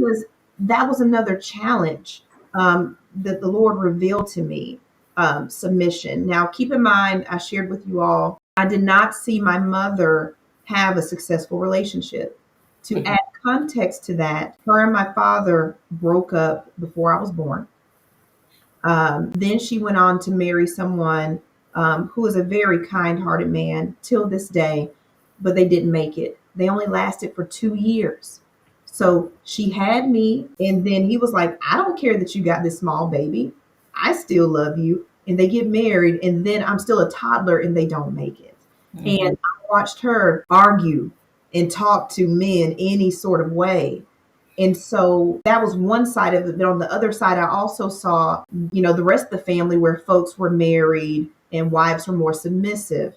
because that was another challenge that the Lord revealed to me, submission. Now, keep in mind, I shared with you all, I did not see my mother have a successful relationship. To Mhm. add context to that, her and my father broke up before I was born. Then she went on to marry someone who is a very kind hearted man till this day, but they didn't make it. They only lasted for 2 years. So she had me, and then he was like, I don't care that you got this small baby. I still love you. And they get married, and then I'm still a toddler, and they don't make it. Mhm. And I watched her argue and talk to men any sort of way. And so that was one side of it. But on the other side, I also saw, the rest of the family where folks were married and wives were more submissive.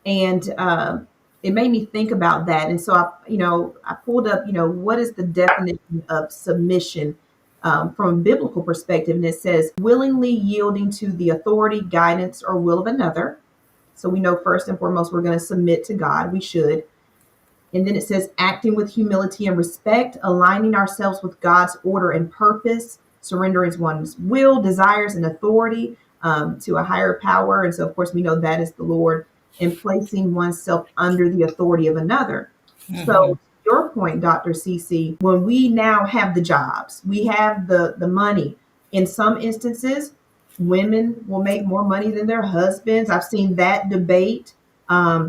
And it made me think about that. And so I pulled up, what is the definition of submission from a biblical perspective? And it says willingly yielding to the authority, guidance, or will of another. So we know first and foremost, we're going to submit to God. We should. And then it says acting with humility and respect, aligning ourselves with God's order and purpose, surrendering one's will, desires, and authority to a higher power. And so, of course, we know that is the Lord, and placing oneself under the authority of another. So, Mhm. your point, Dr. Cece, when we now have the jobs, we have the money. In some instances, women will make more money than their husbands. I've seen that debate.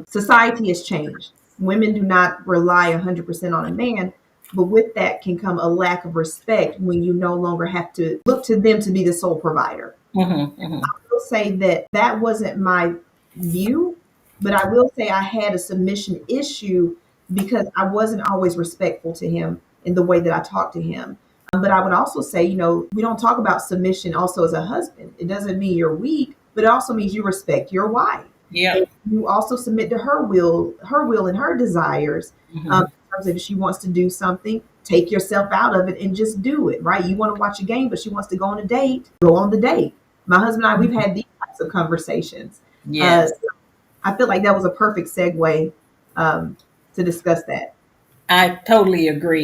Society has changed. Women do not rely 100% on a man, but with that can come a lack of respect when you no longer have to look to them to be the sole provider. Mhm. Mhm. I will say that that wasn't my view, but I will say I had a submission issue because I wasn't always respectful to him in the way that I talked to him. But I would also say, we don't talk about submission also as a husband. It doesn't mean you're weak, but it also means you respect your wife. And Yep. you also submit to her will and her desires. Mhm. In terms of if she wants to do something, take yourself out of it and just do it, right? You want to watch a game, but she wants to go on a date, go on the date. My husband and I, we've had these types of conversations. Uh, Yes. I feel like that was a perfect segue to discuss that. I totally agree.